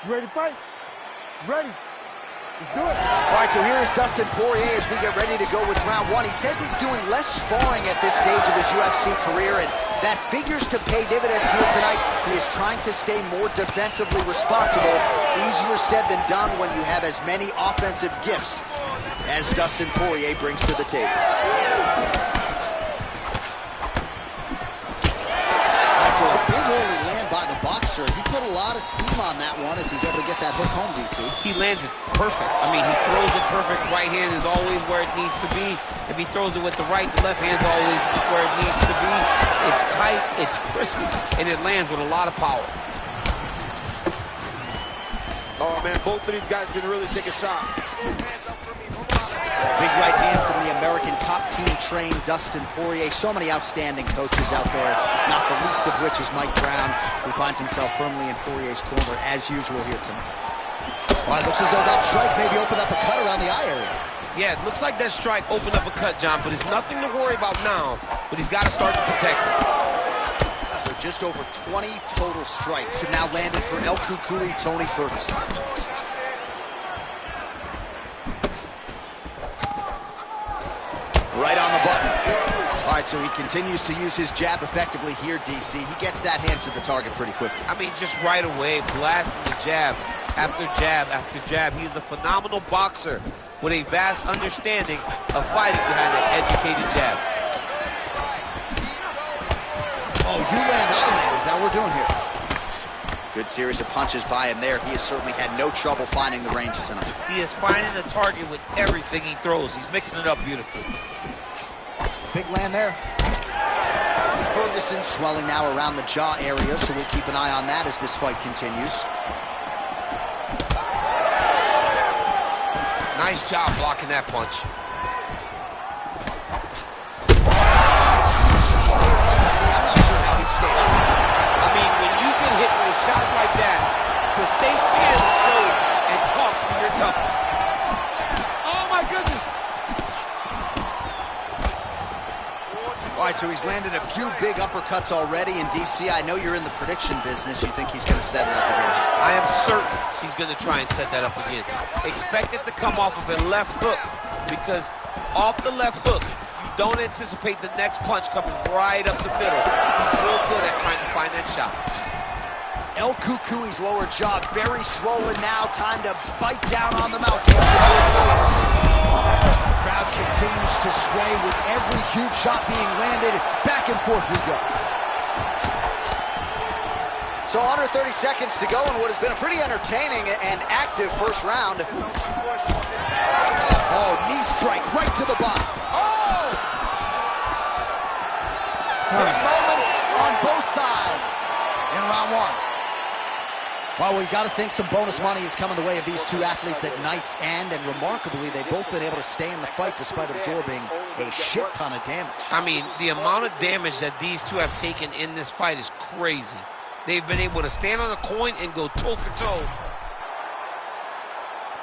You ready to fight? Ready. Let's do it. All right, so here is Dustin Poirier as we get ready to go with round one. He says he's doing less sparring at this stage of his UFC career, and that figures to pay dividends here tonight. He is trying to stay more defensively responsible. Easier said than done when you have as many offensive gifts as Dustin Poirier brings to the table. That's a big early land by the boxer. He put a lot of steam on that one as he's able to get that hook home, DC. He lands it perfect. I mean, he throws it perfect. Right hand is always where it needs to be. If he throws it with the right, the left hand's always where it needs to be. It's tight, it's crispy, and it lands with a lot of power. Oh, man, both of these guys can really take a shot. Big right hand from the American top team trained Dustin Poirier. So many outstanding coaches out there, not the least of which is Mike Brown, who finds himself firmly in Poirier's corner as usual here tonight. All right, looks as though that strike maybe opened up a cut around the eye area. Yeah, it looks like that strike opened up a cut, John, but it's nothing to worry about now, but he's got to start to protect it. So just over 20 total strikes have now landed for El Cucuy, Tony Ferguson. Right on the button. All right, so he continues to use his jab effectively here, DC. He gets that hand to the target pretty quickly. I mean, just right away, blasting the jab after jab after jab. He's a phenomenal boxer with a vast understanding of fighting behind an educated jab. Oh, you land, I land. Is that what we're doing here? Good series of punches by him there. He has certainly had no trouble finding the range tonight. He is finding the target with everything he throws. He's mixing it up beautifully. Big land there. Ferguson swelling now around the jaw area, so we'll keep an eye on that as this fight continues. Nice job blocking that punch. I'm not sure how he'd stay up. I mean, when you get hit with a shot like that, to stay standing shows and talks to your toughness. Oh my goodness! All right, so he's landed a few big uppercuts already. In DC, I know you're in the prediction business. You think he's going to set it up again? I am certain he's going to try and set that up again. Expect it to come off of a left hook, because off the left hook, you don't anticipate the next punch coming right up the middle. He's real good at trying to find that shot. El Cucuy's lower jaw very swollen now. Time to bite down on the mouth. Crowd continues to sway with every huge shot being landed. Back and forth we go. So under 30 seconds to go in what has been a pretty entertaining and active first round. Oh, knee strike right to the body. Oh! Big moments on both sides in round one. Well, we've got to think some bonus money is coming the way of these two athletes at night's end, and remarkably, they've both been able to stay in the fight despite absorbing a shit ton of damage. I mean, the amount of damage that these two have taken in this fight is crazy. They've been able to stand on a coin and go toe for toe.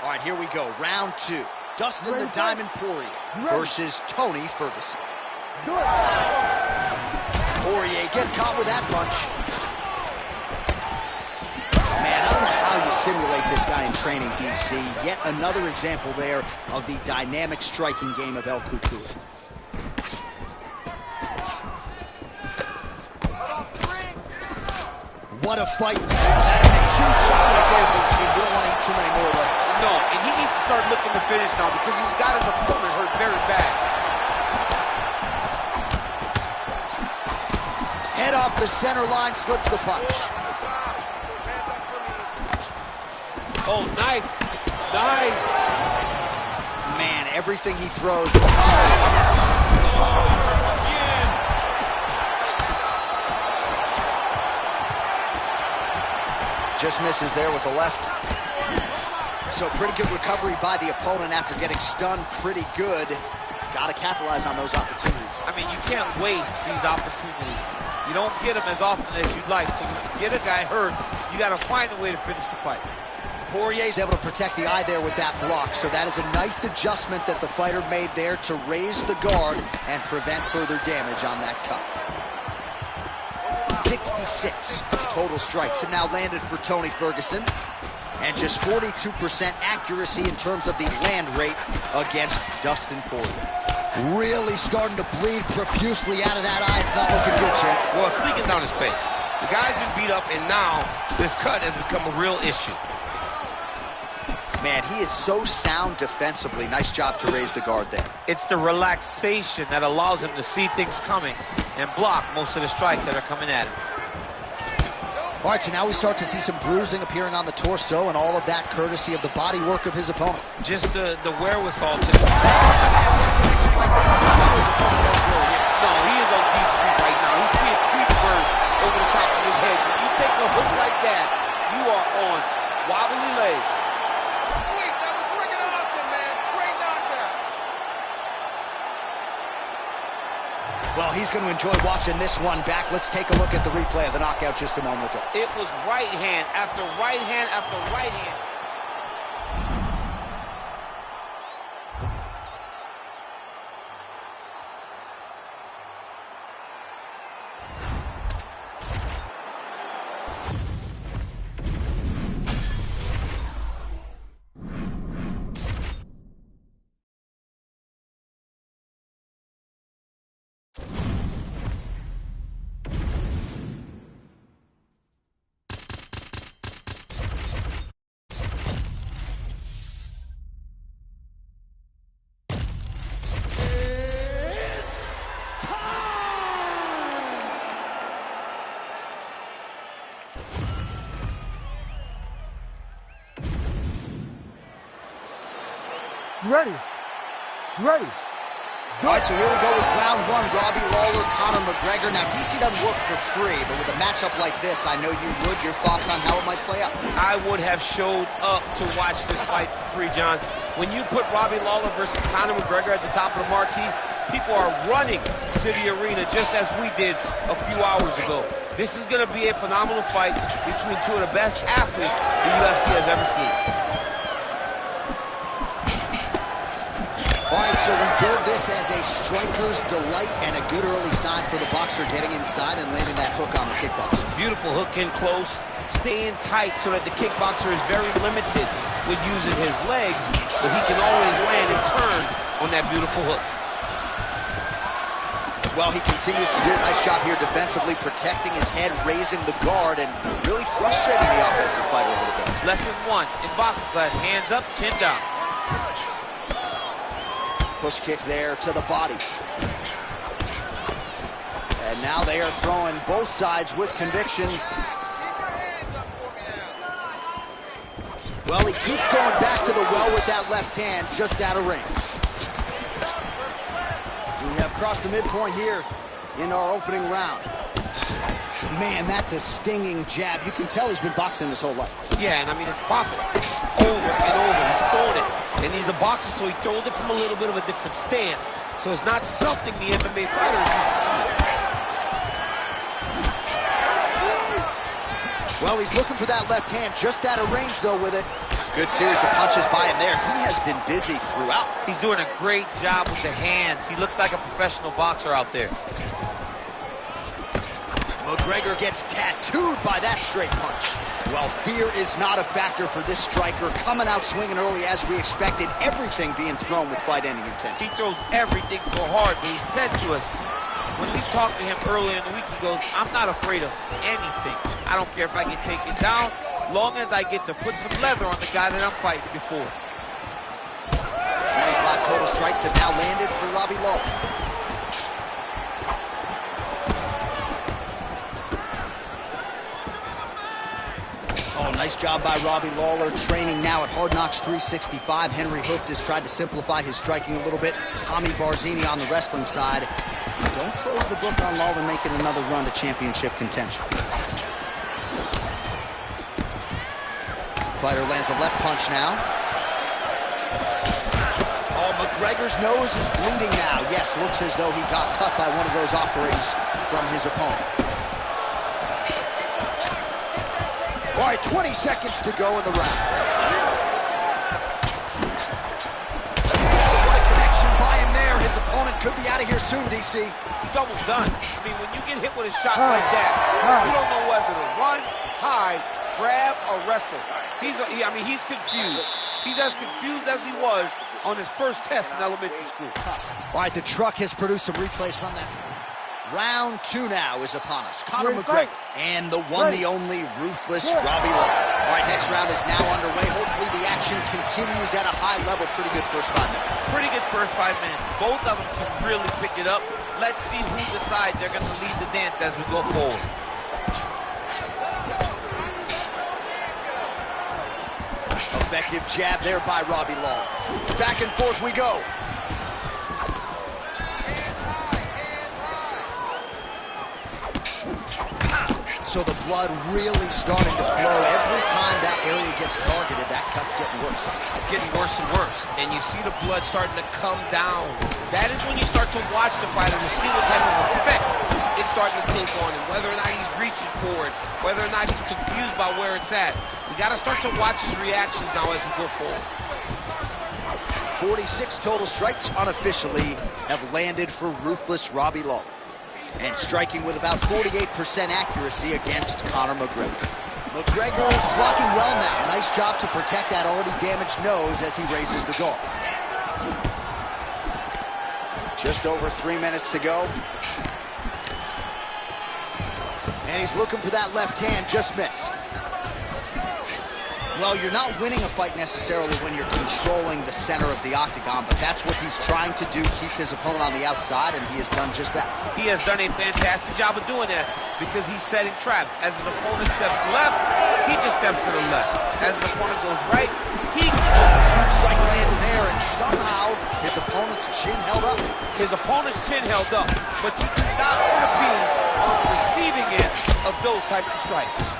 All right, here we go. Round two. Dustin the Diamond Poirier versus Tony Ferguson. Poirier gets caught with that punch. Man, I don't know how you simulate this guy in training, DC. Yet another example there of the dynamic striking game of El Cucuy. What a fight. That is a huge shot right there, DC. You don't want to eat too many more of those. No, and he needs to start looking to finish now because he's got his opponent hurt very bad. Head off the center line, slips the punch. Oh, nice. Nice. Man, everything he throws. Just misses there with the left. So pretty good recovery by the opponent after getting stunned pretty good. Got to capitalize on those opportunities. I mean, you can't waste these opportunities. You don't get them as often as you'd like. So when you get a guy hurt, you got to find a way to finish the fight. Poirier's able to protect the eye there with that block. So that is a nice adjustment that the fighter made there to raise the guard and prevent further damage on that cut. 66 total strikes have now landed for Tony Ferguson. And just 42% accuracy in terms of the land rate against Dustin Poirier. Really starting to bleed profusely out of that eye. It's not looking good, Chip. Well, it's leaking down his face. The guy's been beat up, and now this cut has become a real issue. Man, he is so sound defensively. Nice job to raise the guard there. It's the relaxation that allows him to see things coming and block most of the strikes that are coming at him. All right, so now we start to see some bruising appeaing on the torso, and all of that courtesy of the body work of his opponent. Just the wherewithal to... No, he is on deep street right now. He's seeing Creekberg over the top of his head. When you take a hook like that, you are on wobbly legs. Sweet, that was freaking awesome, man. Great knockdown. Well, he's going to enjoy watching this one back. Let's take a look at the replay of the knockout just a moment ago. It was right hand after right hand after right hand. You ready? You ready? All right, so here we go with round one. Robbie Lawler, Conor McGregor. Now, DC doesn't work for free, but with a matchup like this, I know you would. Your thoughts on how it might play out? I would have showed up to watch this fight for free, John. When you put Robbie Lawler versus Conor McGregor at the top of the marquee, people are running to the arena just as we did a few hours ago. This is going to be a phenomenal fight between two of the best athletes the UFC has ever seen. All right, so we build this as a striker's delight and a good early sign for the boxer getting inside and landing that hook on the kickboxer. Beautiful hook in close, staying tight so that the kickboxer is very limited with using his legs, but he can always land and turn on that beautiful hook. Well, he continues to do a nice job here defensively, protecting his head, raising the guard, and really frustrating the offensive fighter a little bit. Lesson one in boxing class, hands up, chin down. Push kick there to the body. And now they are throwing both sides with conviction. Well, he keeps going back to the well with that left hand, just out of range. We have crossed the midpoint here in our opening round. Man, that's a stinging jab. You can tell he's been boxing his whole life. Yeah, and I mean, it's popping over and over. He's throwing it. And he's a boxer, so he throws it from a little bit of a different stance. So it's not something the MMA fighters used to see. Well, he's looking for that left hand, just out of range, though, with it. Good series of punches by him there. He has been busy throughout. He's doing a great job with the hands. He looks like a professional boxer out there. McGregor gets tattooed by that straight punch. Well, fear is not a factor for this striker, coming out swinging early as we expected, everything being thrown with fight-ending intention. He throws everything so hard, but he said to us, when we talked to him earlier in the week, he goes, I'm not afraid of anything. I don't care if I get taken down, long as I get to put some leather on the guy that I'm fighting before. 25 total strikes have now landed for Robbie Lawler. Nice job by Robbie Lawler, training now at Hard Knocks 365. Henry Hooft has tried to simplify his striking a little bit. Tommy Barzini on the wrestling side. Don't close the book on Lawler making another run to championship contention. Fighter lands a left punch now. Oh, McGregor's nose is bleeding now. Yes, looks as though he got cut by one of those offerings from his opponent. All right, 20 seconds to go in the round. What a connection by him there. His opponent could be out of here soon, DC. He's almost done. I mean, when you get hit with a shot like that, you don't know whether to run, hide, grab or wrestle. He's confused. He's as confused as he was on his first test in elementary school. All right, the truck has produced some replays from that. Round 2 now is upon us. Conor McGregor and the one, the only, ruthless Robbie Lawler. All right, next round is now underway. Hopefully the action continues at a high level. Pretty good first 5 minutes. Pretty good first 5 minutes. Both of them can really pick it up. Let's see who decides they're going to lead the dance as we go forward. Effective jab there by Robbie Lawler. Back and forth we go. So the blood really starting to flow. Every time that area gets targeted, that cut's getting worse. It's getting worse and worse. And you see the blood starting to come down. That is when you start to watch the fighter to see what type of effect it's starting to take on him. Whether or not he's reaching for it, whether or not he's confused by where it's at. We got to start to watch his reactions now as we go forward. 46 total strikes unofficially have landed for ruthless Robbie Lawler. And striking with about 48% accuracy against Conor McGregor. McGregor is blocking well now. Nice job to protect that already damaged nose as he raises the guard. Just over 3 minutes to go. And he's looking for that left hand, just missed. Well, you're not winning a fight necessarily when you're controlling the center of the octagon, but that's what he's trying to do, keep his opponent on the outside, and he has done just that. He has done a fantastic job of doing that because he's setting traps. As his opponent steps left, he just steps to the left. As his opponent goes right, he... Huge strike lands there, and somehow his opponent's chin held up. His opponent's chin held up, but you do not want to be on the receiving end of those types of strikes.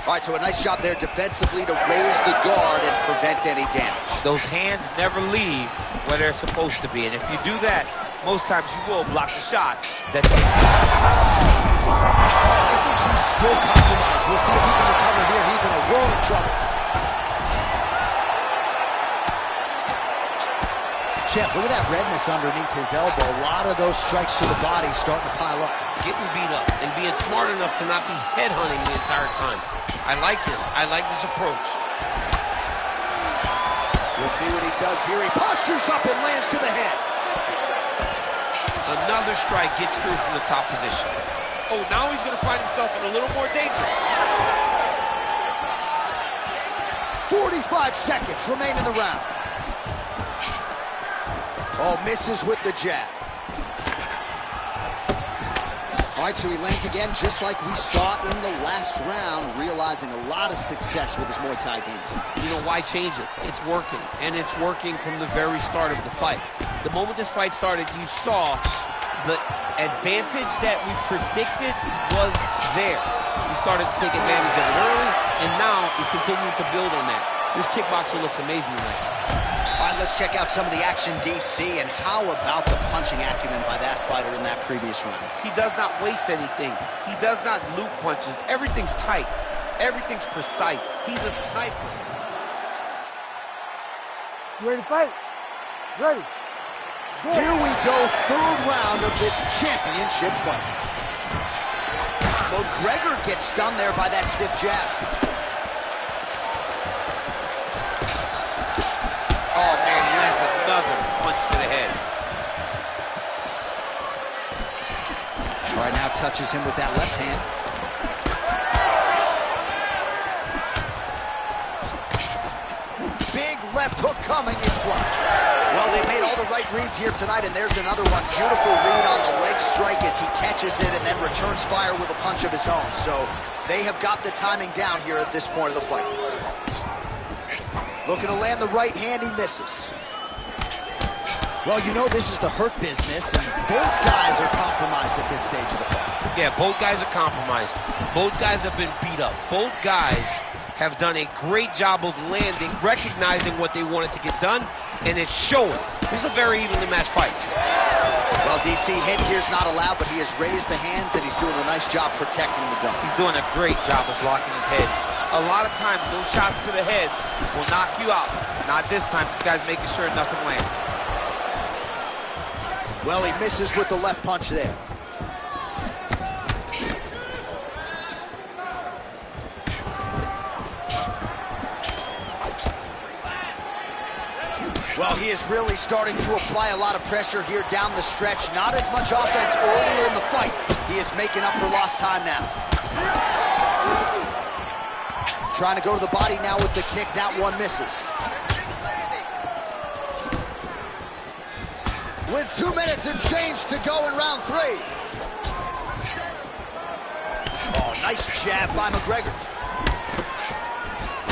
All right, so a nice job there defensively to raise the guard and prevent any damage. Those hands never leave where they're supposed to be, and if you do that, most times you will block the shot. I think he's still compromised. We'll see if he can recover here. He's in a world of trouble. Champ, look at that redness underneath his elbow. A lot of those strikes to the body starting to pile up. Getting beat up and being smart enough to not be headhunting the entire time. I like this. I like this approach. We'll see what he does here. He postures up and lands to the head. Another strike gets through from the top position. Oh, now he's going to find himself in a little more danger. 45 seconds remain in the round. Oh, misses with the jab. All right, so he lands again just like we saw in the last round, realizing a lot of success with his Muay Thai game tonight. You know, why change it? It's working, and it's working from the very start of the fight. The moment this fight started, you saw the advantage that we predicted was there. He started to take advantage of it early, and now he's continuing to build on that. This kickboxer looks amazing tonight. All right, let's check out some of the action, DC, and how about the punching acumen by that fighter in that previous round? He does not waste anything. He does not loop punches. Everything's tight. Everything's precise. He's a sniper. You ready to fight? Ready. Go. Here we go, third round of this championship fight. McGregor gets stunned there by that stiff jab. Oh, man, he lands another punch to the head. Right now touches him with that left hand. Big left hook coming in front. Well, they made all the right reads here tonight, and there's another one. Beautiful read on the leg strike as he catches it and then returns fire with a punch of his own. So they have got the timing down here at this point of the fight. Looking to land the right hand, he misses. Well, you know this is the hurt business, and both guys are compromised at this stage of the fight. Yeah, both guys are compromised. Both guys have been beat up. Both guys have done a great job of landing, recognizing what they wanted to get done, and it's showing. This is a very evenly matched fight. Well, DC, headgear's not allowed, but he has raised the hands, and he's doing a nice job protecting the dome. He's doing a great job of blocking his head. A lot of times, those shots to the head will knock you out. Not this time. This guy's making sure nothing lands. Well, he misses with the left punch there. He is really starting to apply a lot of pressure here down the stretch. Not as much offense earlier in the fight. He is making up for lost time now. Trying to go to the body now with the kick. That one misses. With 2 minutes and change to go in round 3. Oh, nice jab by McGregor.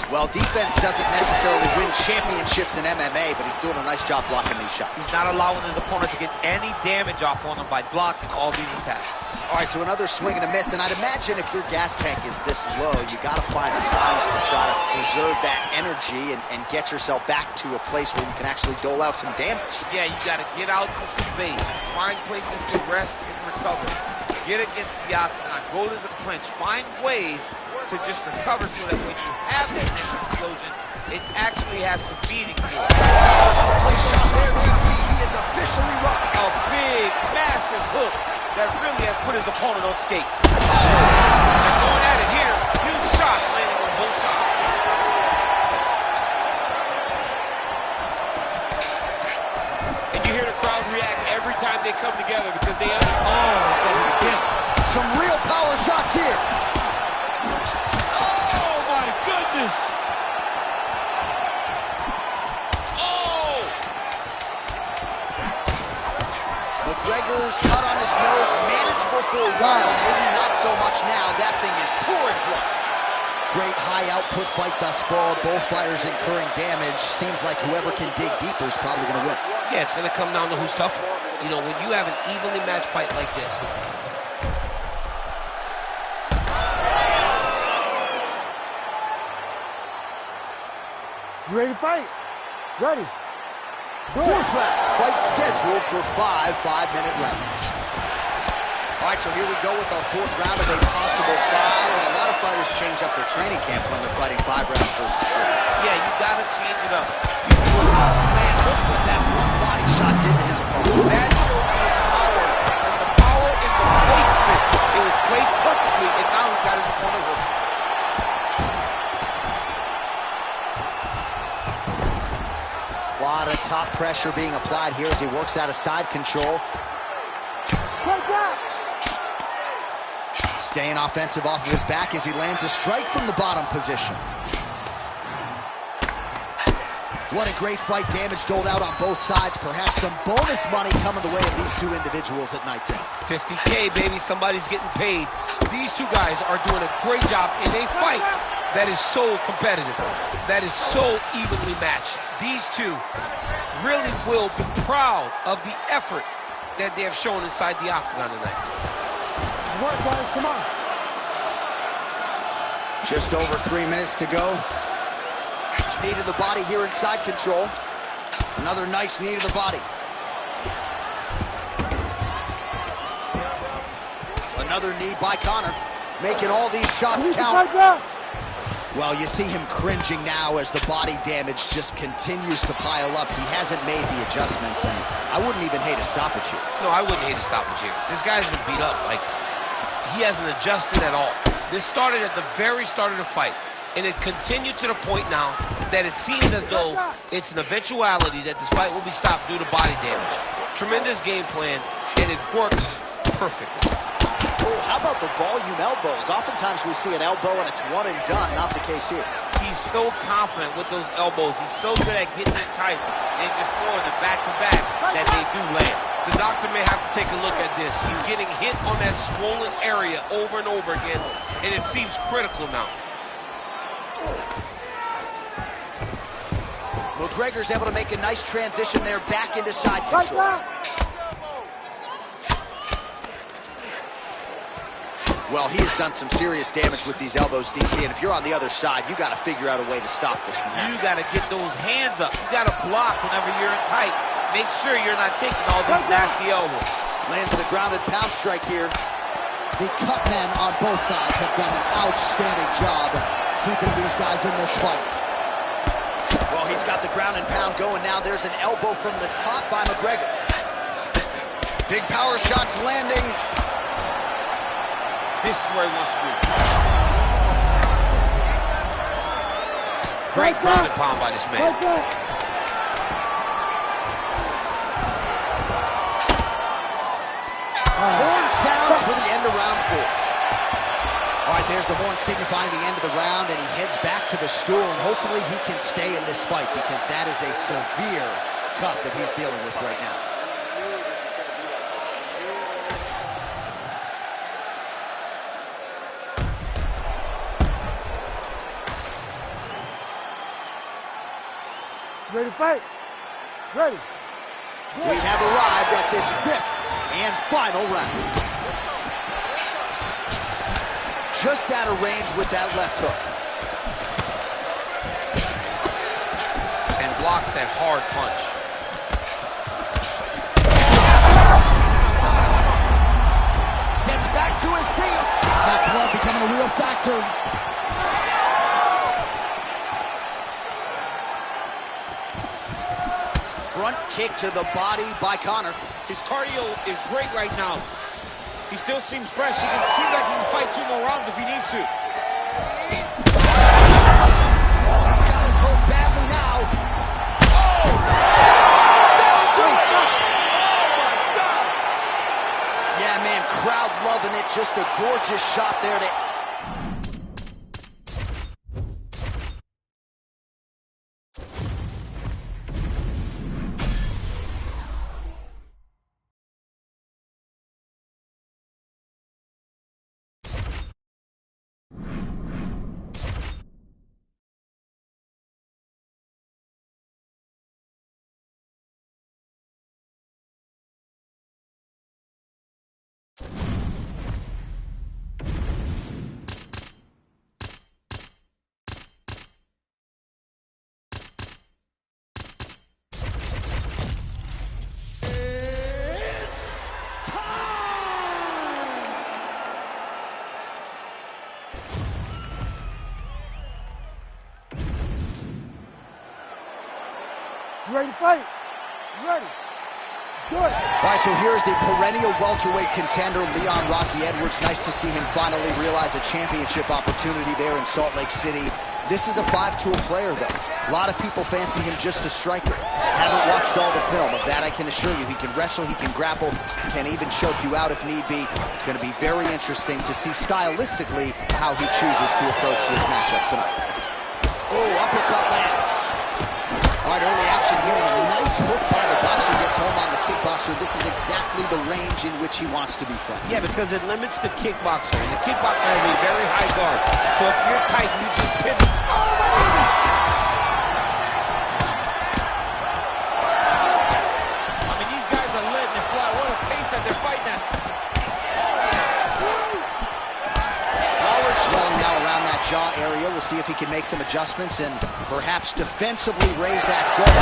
Well, defense doesn't necessarily win championships in MMA, but he's doing a nice job blocking these shots. He's not allowing his opponent to get any damage off on him by blocking all these attacks. All right, so another swing and a miss, and I'd imagine if your gas tank is this low, you got to find times to try to preserve that energy and get yourself back to a place where you can actually dole out some damage. Yeah, you got to get out to space, find places to rest and recover. Get against the octagon, go to the clinch, find ways to just recover so that when you have that next explosion, it actually has some meaning to it. Place shot there, DC. He is officially rocked. A big, massive hook that really has put his opponent on skates. They're going at it here. Huge shots landing on both sides. And you hear the crowd react every time they come together because they understand. Some real power shots here. Oh, my goodness. Oh! McGregor's cut on his nose, manageable for a while, maybe not so much now. That thing is pouring blood. Great high output fight thus far. Both fighters incurring damage. Seems like whoever can dig deeper is probably going to win. Yeah, it's going to come down to who's tougher. You know, when you have an evenly matched fight like this, You ready to fight? Ready. Fourth round. Fight scheduled for 5 5-minute rounds. All right, so here we go with our fourth round of a possible 5. And a lot of fighters change up their training camp when they're fighting 5 rounds versus 3. yeah, you got to change it up. Man, look what that one body shot did to his opponent. That showed you the power, and the power in the placement. It was placed perfectly, and now he's got his opponent hooked. A lot of top pressure being applied here as he works out of side control. Take that. Staying offensive off of his back as he lands a strike from the bottom position. What a great fight. Damage doled out on both sides. Perhaps some bonus money coming the way of these two individuals at night's end. 50K, baby, somebody's getting paid. These two guys are doing a great job in a fight that is so competitive, that is so evenly matched. These two really will be proud of the effort that they have shown inside the octagon tonight. Work, guys, come on. Just over 3 minutes to go. Knee to the body here inside control. Another nice knee to the body. Another knee by Conor, making all these shots count. Well, you see him cringing now as the body damage just continues to pile up. He hasn't made the adjustments, and I wouldn't even hate a stoppage here. No, I wouldn't hate a stoppage here. This guy's been beat up. Like, he hasn't adjusted at all. This started at the very start of the fight, and it continued to the point now that it seems as though it's an eventuality that this fight will be stopped due to body damage. Tremendous game plan, and it works perfectly. Oh, how about the volume elbows? Oftentimes we see an elbow and it's one and done. Not the case here. He's so confident with those elbows. He's so good at getting it tight and just throwing it back to back that they do land. The doctor may have to take a look at this. He's getting hit on that swollen area over and over again, and it seems critical now. McGregor's able to make a nice transition there back into side control. Well, he has done some serious damage with these elbows, DC, and if you're on the other side, you got to figure out a way to stop this from happening. You got to get those hands up. You got to block whenever you're in tight. Make sure you're not taking all these nasty elbows. Lands the grounded pound strike here. The cut men on both sides have done an outstanding job keeping these guys in this fight. Well, he's got the ground and pound going now. There's an elbow from the top by McGregor. Big power shots landing. This is where he wants to be. Great ground and pound by this man. There's the horn signifying the end of the round, and he heads back to the stool, and hopefully he can stay in this fight because that is a severe cut that he's dealing with right now. Ready to fight? Ready. We have arrived at this 5th and final round. Just out of range with that left hook. And blocks that hard punch. Gets back to his feet. That club becoming a real factor. Front kick to the body by Conor. His cardio is great right now. He still seems fresh. He seems like he can fight 2 more rounds if he needs to. Oh, he's got it hurt badly now. Oh! Down to it! Oh, my God! Yeah, man, crowd loving it. Just a gorgeous shot there to... You ready to fight? You ready? Good. All right, so here's the perennial welterweight contender, Leon Rocky Edwards. Nice to see him finally realize a championship opportunity there in Salt Lake City. This is a 5-tool player, though. A lot of people fancy him just a striker. Haven't watched all the film. Of that, I can assure you. He can wrestle, he can grapple, can even choke you out if need be. Going to be very interesting to see stylistically how he chooses to approach this matchup tonight. Oh, uppercut lands. All right, early action here, and a nice hook by the boxer gets home on the kickboxer. This is exactly the range in which he wants to be fighting. Yeah, because it limits the kickboxer. And the kickboxer has a very high guard. So if you're tight, you just pivot. I mean, these guys are letting it fly. What a pace that they're fighting at. Lawler swelling now around that jaw area. We'll see if he can make some adjustments and perhaps defensively raise that guard.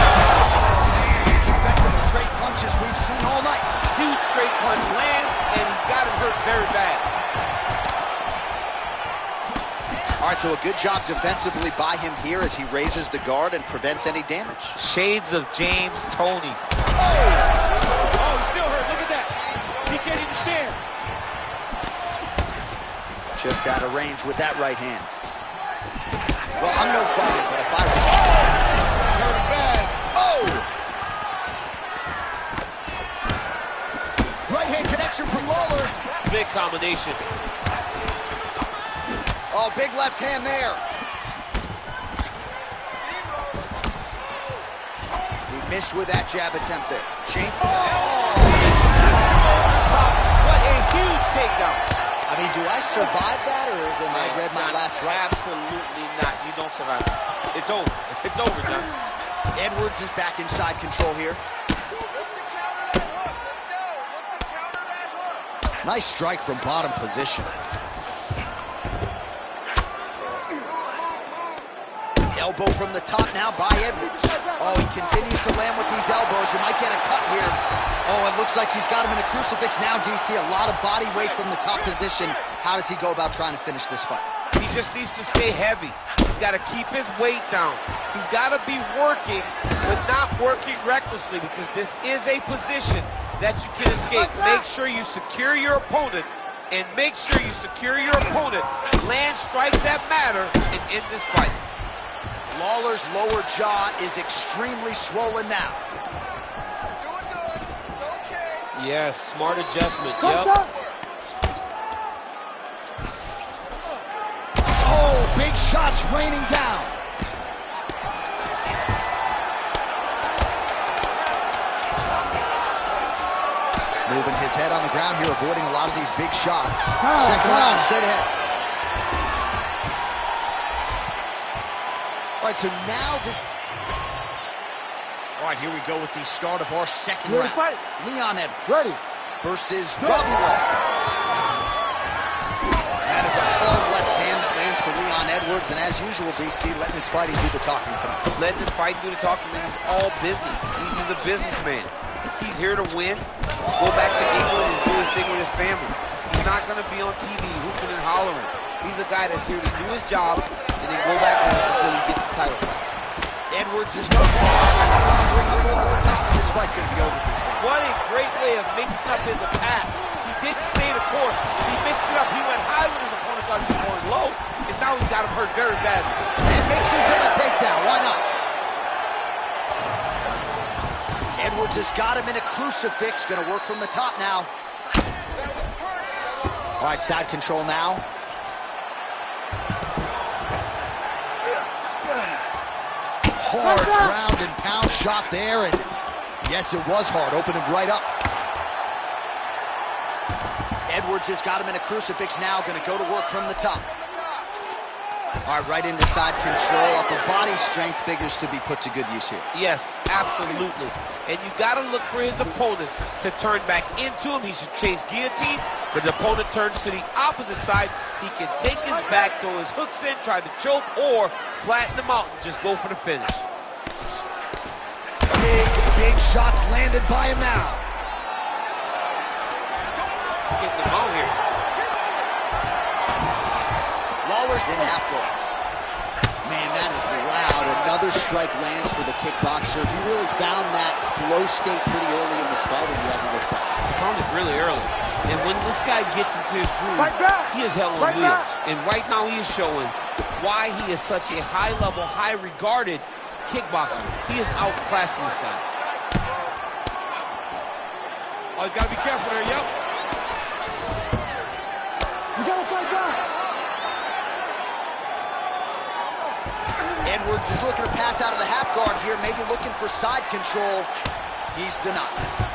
He's effective straight punches we've seen all night. Huge straight punch lands, and he's got him hurt very bad. All right, so a good job defensively by him here as he raises the guard and prevents any damage. Shades of James Toney. Oh, he's still hurt. Look at that. He can't even stand. Just out of range with that right hand. Well, I'm no fighter, but if I was... Hurt bad. Oh! Right hand connection from Lawler. Big combination. Oh, big left hand there. He missed with that jab attempt there. Oh! What a huge takedown. I mean, do I survive that, or am I read my last rights? Absolutely not. You don't survive. It's over. It's over, John. Edwards is back inside control here. Nice strike from bottom position. Elbow from the top now by Edwards. Oh, he continues to land with these elbows. You might get a cut here. Oh, it looks like he's got him in a crucifix now, DC. A lot of body weight from the top position. How does he go about trying to finish this fight? He just needs to stay heavy. He's got to keep his weight down. He's got to be working, but not working recklessly, because this is a position that you can escape. Make sure you secure your opponent, and make sure you secure your opponent. Land strikes that matter, and end this fight. Lawler's lower jaw is extremely swollen now. Doing good. It's okay. Yes, smart adjustment. Come Yep. down. shots raining down. Moving his head on the ground here, avoiding a lot of these big shots. Second round, straight ahead. All right, so now this... All right, here we go with the start of our second round. Fight. Leon Edwards versus Robbie Lawler. That is a hard left hand that lands for Leon Edwards, and as usual, DC letting his fighting do the talking tonight. Letting his fight do the talking, he's all business. He's a businessman. He's here to win, go back to England and do his thing with his family. He's not going to be on TV hooping and hollering. He's a guy that's here to do his job and then go back home until he gets his title. Edwards is going over the top. This fight's going to be over, DC. What a great way of mixing up his attack. He didn't stay the course. He mixed it up. He went high when his opponent thought he was going low, and now he's got him hurt very badly. And mixes in a takedown. Why not? Edwards has got him in a crucifix. Going to work from the top now. All right, side control now. Hard ground and pound shot there, and yes, it was hard. Opened him right up. Edwards has got him in a crucifix now. Going to go to work from the top. All right, right into side control. Upper body strength figures to be put to good use here. Yes, absolutely. And you got to look for his opponent to turn back into him. He should chase guillotine, but the opponent turns to the opposite side. He can take his back, throw his hooks in, try to choke, or flatten him out and just go for the finish. Big shots landed by him now. Getting them out here. Lawler's in half guard. Man, that is loud. Another strike lands for the kickboxer. He really found that flow state pretty early in this fight, and he hasn't looked back. He found it really early. And when this guy gets into his groove, he is hell on wheels. And right now he is showing why he is such a high-level, high-regarded kickboxer. He is outclassing this guy. Oh, he's got to be careful there, yep. You gotta fight back. Edwards is looking to pass out of the half guard here, maybe looking for side control. He's denied.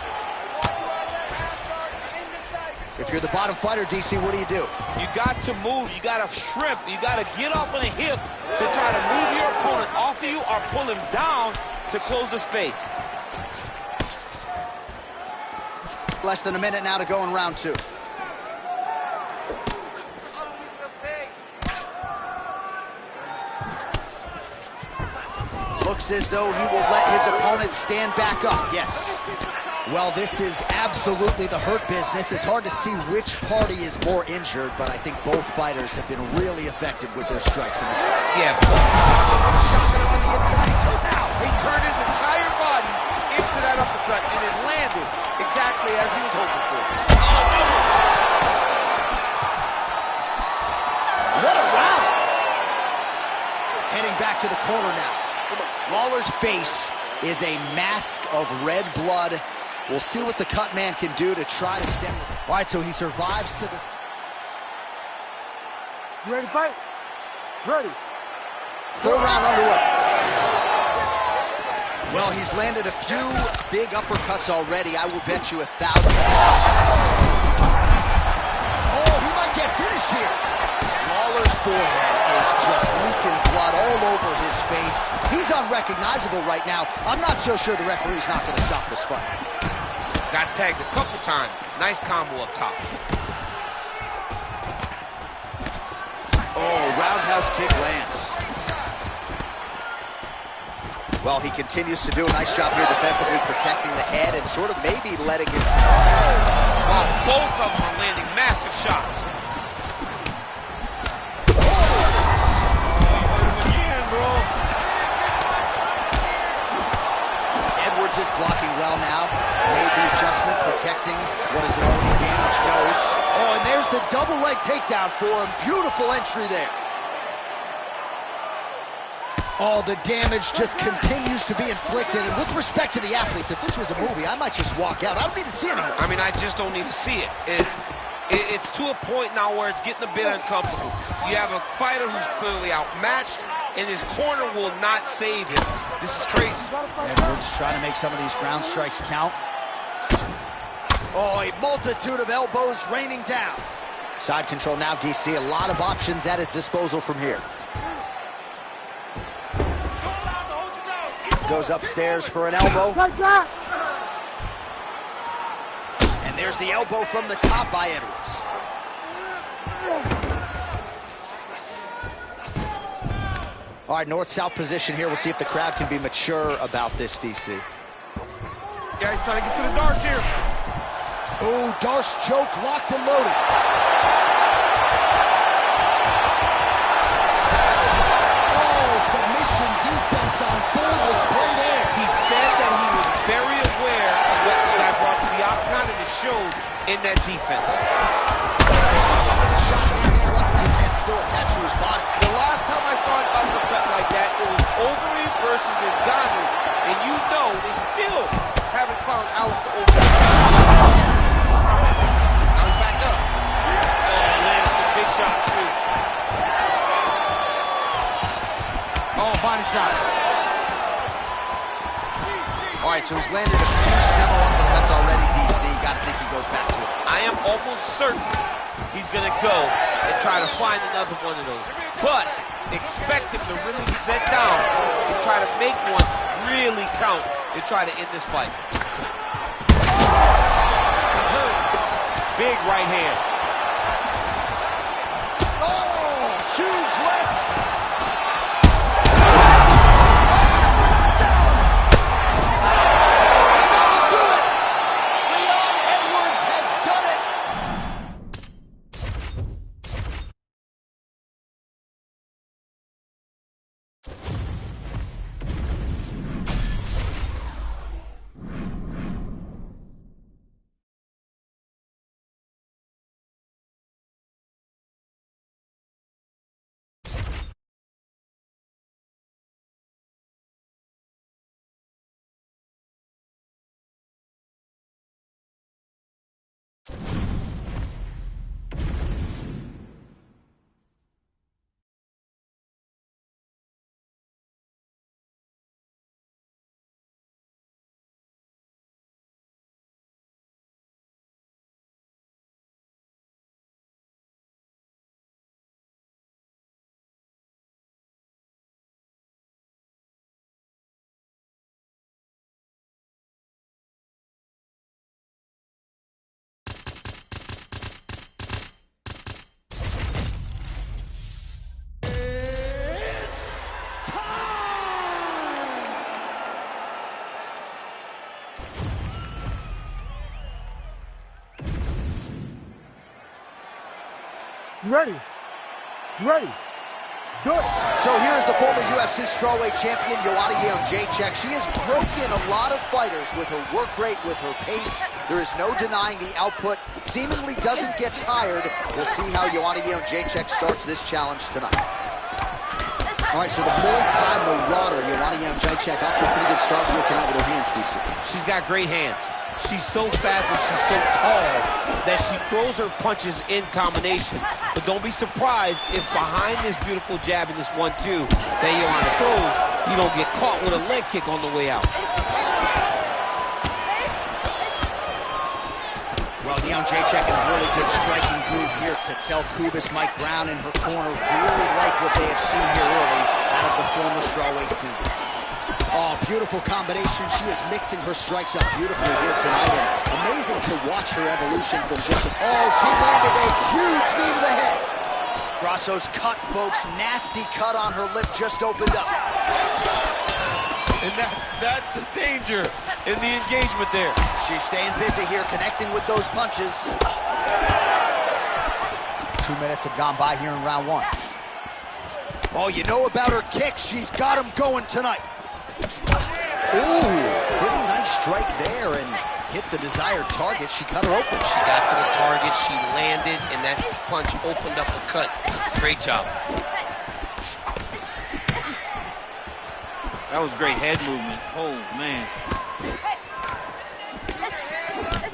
If you're the bottom fighter, DC, what do? You got to move. You got to shrimp. You got to get off on a hip to try to move your opponent off of you or pull him down to close the space. Less than a minute now to go in round two. Looks as though he will let his opponent stand back up. Yes. Well, this is absolutely the hurt business. It's hard to see which party is more injured, but I think both fighters have been really effective with their strikes in this fight. Yeah. Shot on the inside. He's hurt now. He turned his entire body into that uppercut, and it landed exactly as he was hoping for. Oh, no! What a round! Heading back to the corner now. Lawler's face is a mask of red blood. We'll see what the cut man can do to try to stem it. All right, so he survives to the... You ready to fight? Ready. Third round underway. Well, he's landed a few big uppercuts already. I will bet you 1,000. Oh, he might get finished here. Lawler's forehead is just leaking blood all over his face. He's unrecognizable right now. I'm not so sure the referee's not going to stop this fight. Got tagged a couple times. Nice combo up top. Oh, roundhouse kick lands. Well, he continues to do a nice job here defensively, protecting the head and sort of maybe letting him... Well, both of them are landing massive shots. Edwards is blocking well now. Made the adjustment, protecting what is an already damaged nose. Oh, and there's the double leg takedown for him. Beautiful entry there. Oh, the damage just continues to be inflicted. And with respect to the athletes, if this was a movie, I might just walk out. I don't need to see it anymore. I mean, I just don't need to see it. It's to a point now where it's getting a bit uncomfortable. You have a fighter who's clearly outmatched, and his corner will not save him. This is crazy. Edwards trying to make some of these ground strikes count. Oh, a multitude of elbows raining down. Side control now, DC. A lot of options at his disposal from here. Goes upstairs for an elbow. And there's the elbow from the top by Edwards. All right, north-south position here. We'll see if the crowd can be mature about this, DC. Yeah, he's trying to get to the Darce here. Oh, Darce choke locked and loaded. Oh, submission defense on full display there. He said that he was very aware of what this guy brought to the octagon, and it showed in that defense. His head still attached to his body. The last time I saw an uppercut like that, it was Overeem versus Ngannou, and you know they still haven't found Alistair Overeem. Now he's back up. Oh, landed some big shots too. Oh, body shot. All right, so he's landed a few several uppercuts already, DC. Got to think he goes back to it. I am almost certain he's going to go and try to find another one of those. But expect him to really sit down and try to make one really count and try to end this fight. He's hurt. Big right hand. Oh, huge left. You ready? You ready? Let's do it. So here's the former UFC strawweight champion, Joanna Jędrzejczyk. She has broken a lot of fighters with her work rate, with her pace. There is no denying the output. Seemingly doesn't get tired. We'll see how Joanna Jędrzejczyk starts this challenge tonight. All right, so the Muay Thai marauder, Joanna Jędrzejczyk, off to a pretty good start here tonight with her hands, DC. She's got great hands. She's so fast and she's so tall that she throws her punches in combination. But don't be surprised if behind this beautiful jab and this 1-2 that Joanna throws, you don't get caught with a leg kick on the way out. Well, Jędrzejczyk in a really good striking groove here. Cattell Kubis, Mike Brown in her corner really like what they have seen here early out of the former strawweight group. Oh, beautiful combination. She is mixing her strikes up beautifully here tonight, and amazing to watch her evolution from just a... Oh, she landed a huge knee to the head. Grasso's cut, folks. Nasty cut on her lip just opened up. And that's the danger in the engagement there. She's staying busy here, connecting with those punches. 2 minutes have gone by here in round one. Oh, you know about her kick. She's got him going tonight. Ooh, pretty nice strike there and hit the desired target. She cut her open. She got to the target, she landed, and that punch opened up a cut. Great job. That was great head movement. Oh, man.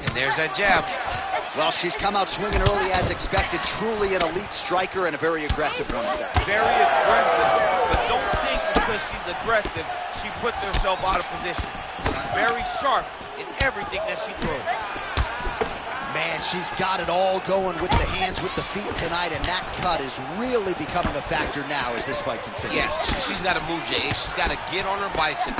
And there's that jab. Well, she's come out swinging early as expected. Truly an elite striker and a very aggressive one at that. Very aggressive, but don't think because she's aggressive, she puts herself out of position. She's very sharp in everything that she throws. Man, she's got it all going with the hands, with the feet tonight, and that cut is really becoming a factor now as this fight continues. Yes, she's got to move, Jay. She's got to get on her bison.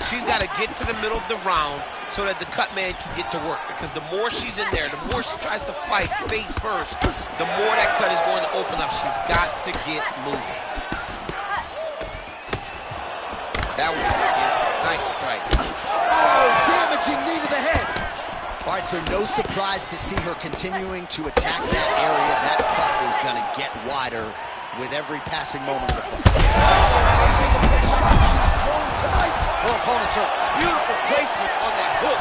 She's got to get to the middle of the round so that the cut man can get to work. Because the more she's in there, the more she tries to fight face first, the more that cut is going to open up. She's got to get moving. That was a nice strike. Oh, damaging knee to the head. All right, so no surprise to see her continuing to attack that area. That cut is going to get wider with every passing moment of the fight. She's thrown tonight. Her opponent's hurt. Beautiful placement on that hook.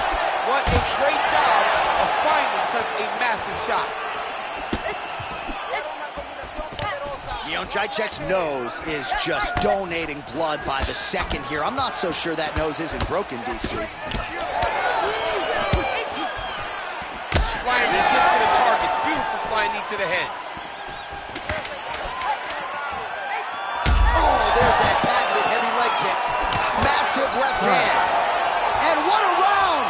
What a great job of finding such a massive shot. Jędrzejczyk's nose is just donating blood by the second here. I'm not so sure that nose isn't broken, DC. Flying knee gets to the target. Beautiful flying knee to the head. Oh, there's that patented heavy leg kick. Massive left hand. And what a round!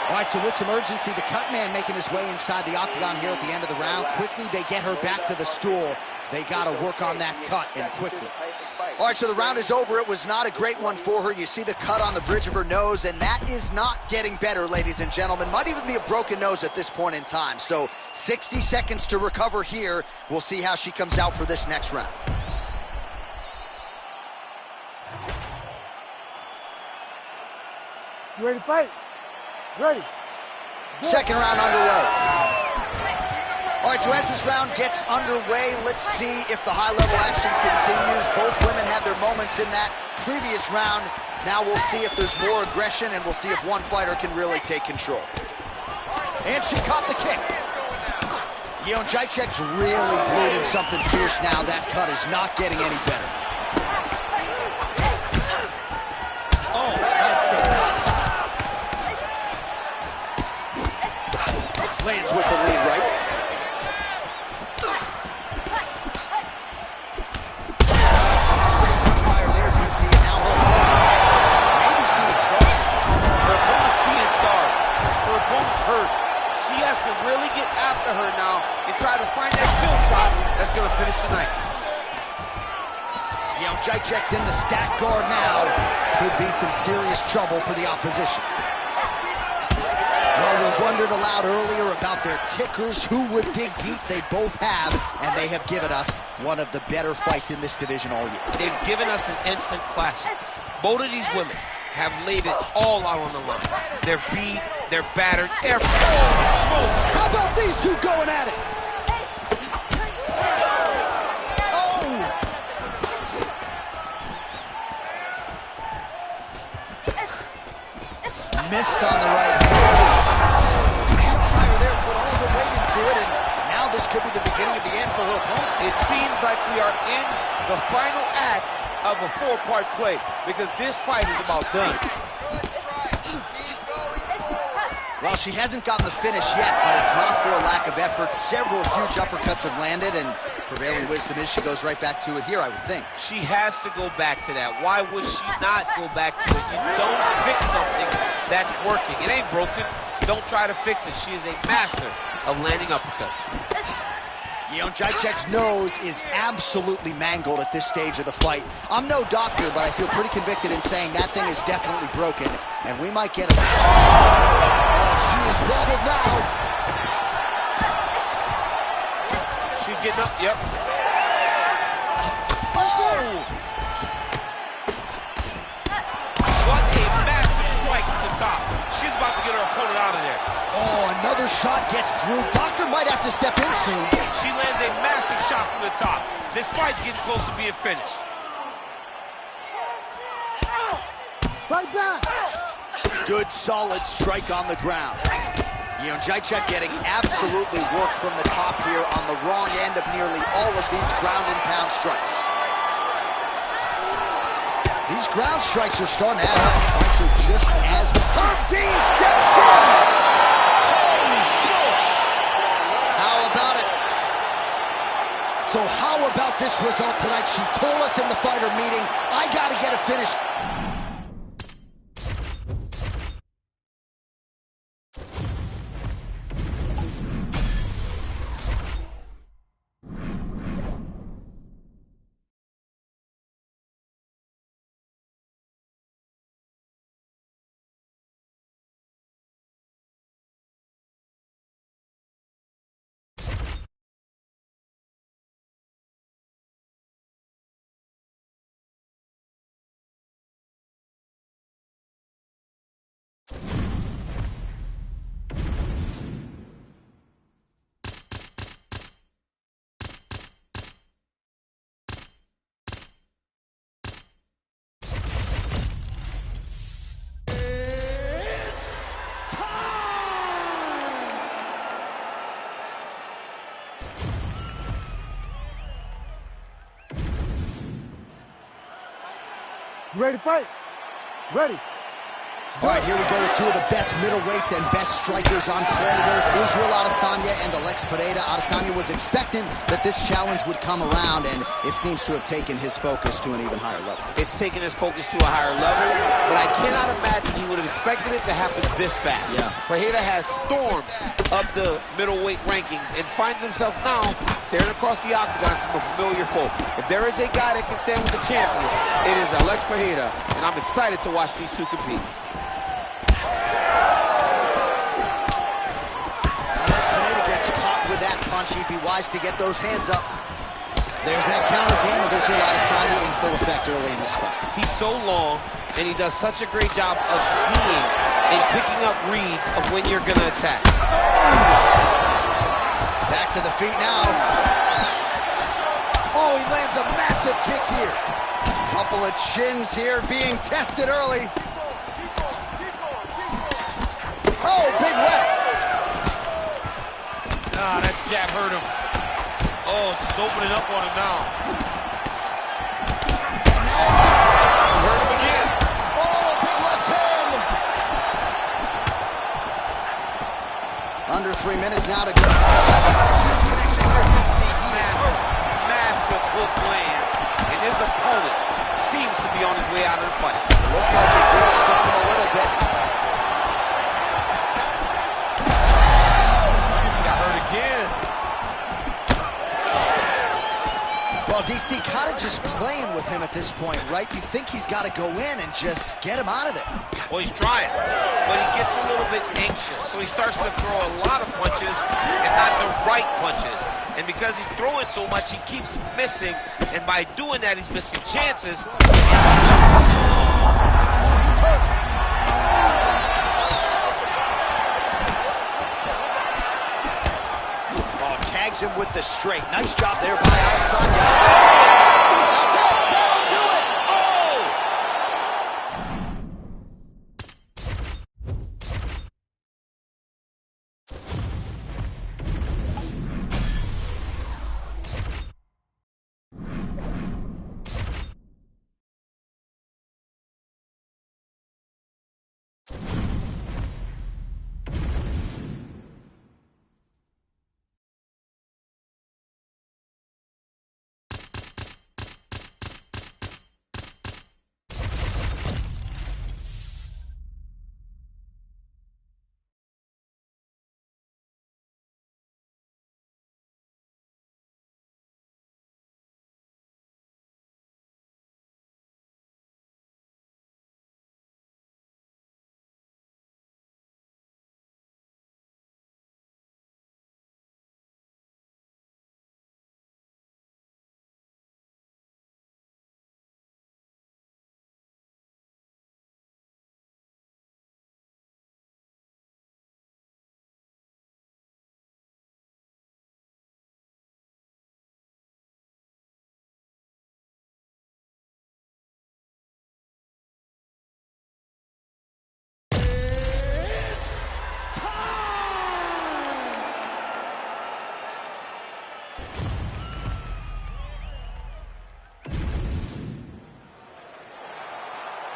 All right, so with some urgency, the cut man making his way inside the octagon here at the end of the round. Quickly, they get her back to the stool. They got to work on that cut, and quickly. All right, so the round is over. It was not a great one for her. You see the cut on the bridge of her nose, and that is not getting better, ladies and gentlemen. Might even be a broken nose at this point in time. So 60 seconds to recover here. We'll see how she comes out for this next round. You ready to fight? Ready. Second round underway. All right, so as this round gets underway, let's see if the high-level action continues. Both women had their moments in that previous round. Now we'll see if there's more aggression, and we'll see if one fighter can really take control. And she caught the kick. Jędrzejczyk's really bleeding something fierce now. That cut is not getting any better. Oh, nice kick. Lands with the lead right. She has to really get after her now and try to find that kill shot that's going to finish tonight. Jędrzejczyk's in the stack guard now. Could be some serious trouble for the opposition. Well, we wondered aloud earlier about their tickers. Who would dig deep? They both have, and they have given us one of the better fights in this division all year. They've given us an instant classic. Both of these women have laid it all out on the line. They're beat, they're battered, smokes. How about these two going at it? Oh! Missed on the right hand. Fire there, put all the weight into it, and now this could be the beginning of the end for her opponent. It seems like we are in the final act of a four-part play because this fight is about done. Well, she hasn't gotten the finish yet, but it's not for a lack of effort. Several huge uppercuts have landed, and prevailing wisdom is she goes right back to it here, I would think. She has to go back to that. Why would she not go back to it? You don't fix something that's working. It ain't broken. Don't try to fix it. She is a master of landing uppercuts. Jędrzejczyk's nose is absolutely mangled at this stage of the fight. I'm no doctor, but I feel pretty convicted in saying that thing is definitely broken, and we might get a... Oh, she is wobbled now. She's getting up, yep. Oh! What a massive strike to the top. She's about to get her opponent out of there. Oh, another shot gets through. Doctor might have to step in soon. She lands a massive shot from the top. This fight's getting close to being finished. Fight back. Good, solid strike on the ground. Jędrzejczyk getting absolutely worked from the top here on the wrong end of nearly all of these ground and pound strikes. These ground strikes are starting to add up. All right, so just as Herb Dean steps in. Holy smoke! So how about this result tonight? She told us in the fighter meeting, I gotta get a finish. You ready to fight? Ready. All right, here we go with two of the best middleweights and best strikers on planet Earth, Israel Adesanya and Alex Pereira. Adesanya was expectant that this challenge would come around, and it seems to have taken his focus to an even higher level. It's taken his focus to a higher level, but I cannot imagine he would have expected it to happen this fast. Yeah. Pereira has stormed up the middleweight rankings and finds himself now staring across the octagon from a familiar foe. If there is a guy that can stand with the champion, it is Alex Pereira, and I'm excited to watch these two compete. With that punch, he'd be wise to get those hands up. There's that counter game of Israel Adesanya in full effect early in this fight. He's so long, and he does such a great job of seeing and picking up reads of when you're going to attack. Back to the feet now. Oh, he lands a massive kick here. Couple of chins here being tested early. Oh, big left. Ah, that jab hurt him. Oh, it's just opening up on him now. He hurt him again. Oh, big left hand. Under 3 minutes now to go. Massive hook lands, and his opponent seems to be on his way out of the fight. Looked like it did stun him a little bit. Well, DC kind of just playing with him at this point, right? You think he's got to go in and just get him out of there. Well, he's trying, but he gets a little bit anxious, so he starts to throw a lot of punches and not the right punches. And because he's throwing so much, he keeps missing, and by doing that, he's missing chances. He's hurt. Him with the straight. Nice job there by Adesanya. That's it. That'll do it.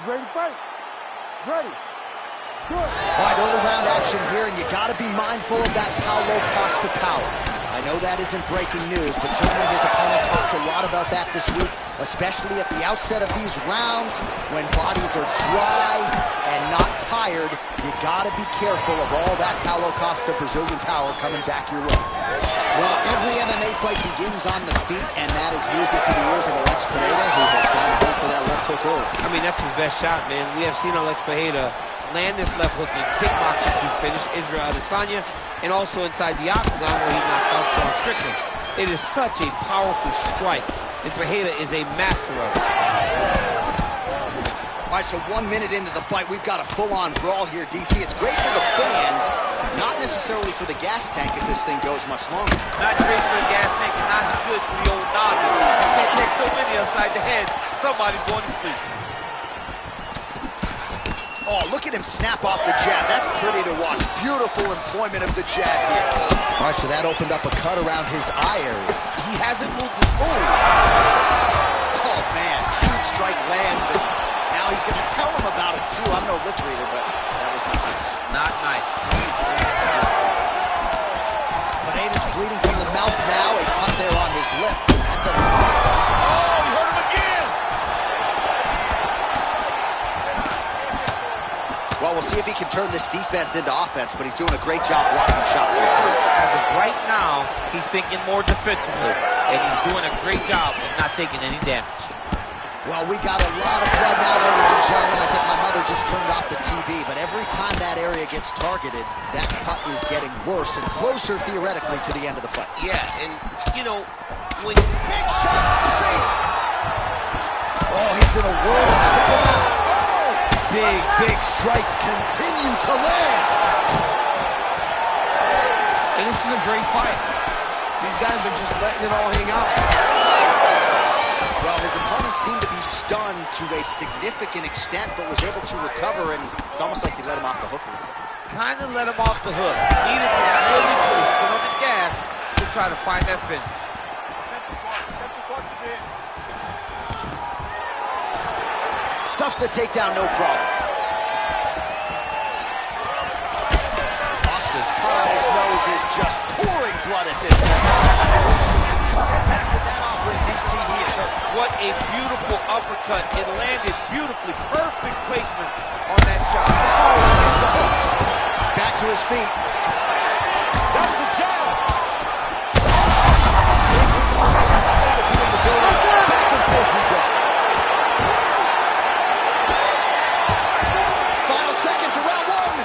You ready to fight? Ready. Good. All right, early round action here, and you got to be mindful of that Paulo Costa power. I know that isn't breaking news, but certainly his opponent talked a lot about that this week, especially at the outset of these rounds when bodies are dry and not tired. You gotta be careful of all that Paulo Costa Brazilian power coming back your way. Well, every MMA fight begins on the feet, and that is music to the ears of Alex Pereira, who has gone home for that left hook early. I mean, that's his best shot, man. We have seen Alex Pereira land this left hook in kickboxing to finish Israel Adesanya, and also inside the octagon where he knocked out Sean Strickland. It is such a powerful strike, and Pereira is a master of it. All right, so 1 minute into the fight, we've got a full-on brawl here, DC. It's great for the fans, not necessarily for the gas tank if this thing goes much longer. Not great for the gas tank and not good for the old noggin. You can't take so many upside the head, somebody's going to sleep. Oh, look at him snap off the jab. That's pretty to watch. Beautiful employment of the jab here. All right, so that opened up a cut around his eye area. He hasn't moved his... Oh, man. Huge strike lands, and now he's going to tell him about it, too. I'm no lip reader, but that was not nice. Not nice. Pineda's bleeding from the mouth now. A cut there on his lip. That doesn't look good. Oh, he hurt him again! Well, we'll see if he can turn this defense into offense, but he's doing a great job blocking shots here, too. As of right now, he's thinking more defensively, and he's doing a great job of not taking any damage. Well, we got a lot of blood now, ladies and gentlemen. I think my mother just turned off the TV, but every time that area gets targeted, that cut is getting worse and closer, theoretically, to the end of the fight. Yeah, and, you know, when... Big shot on the feet! Oh, he's in a world of trouble now. Big strikes continue to land. And this is a great fight. These guys are just letting it all hang out. Well, his opponent seemed to be stunned to a significant extent, but was able to recover, and it's almost like he let him off the hook a little bit. Kind of let him off the hook. Needed to really put his foot on the gas to try to find that finish. Stuffs the takedown, no problem. Costa's cut on his nose is just pouring blood at this point. Back with that offering, DC, he is hurt. What a beautiful uppercut. It landed beautifully. Perfect placement on that shot. Oh, he gets a hook. Back to his feet. That was a jab. This is to be in the building. Back and forth we go. Final seconds of round one.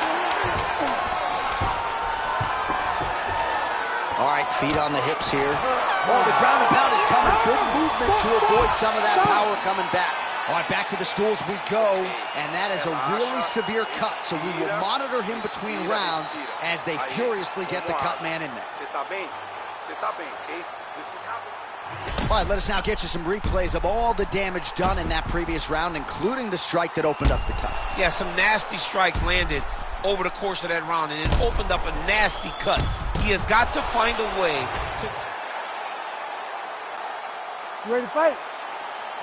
All right, feet on the hips here. Oh, the ground and pound is coming. Good movement to avoid some of that power coming back. All right, back to the stools we go, and that is a really severe cut, so we will monitor him between rounds as they furiously get the cut man in there. All right, let us now get you some replays of all the damage done in that previous round, including the strike that opened up the cut. Yeah, some nasty strikes landed over the course of that round, and it opened up a nasty cut. He has got to find a way to... You ready to fight?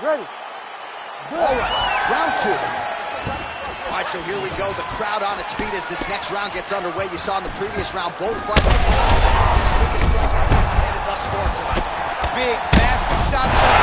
Ready. Good. All right, round two. All right, so here we go. The crowd on its feet as this next round gets underway. You saw in the previous round, both fighters landed thus far tonight. Big, massive shots.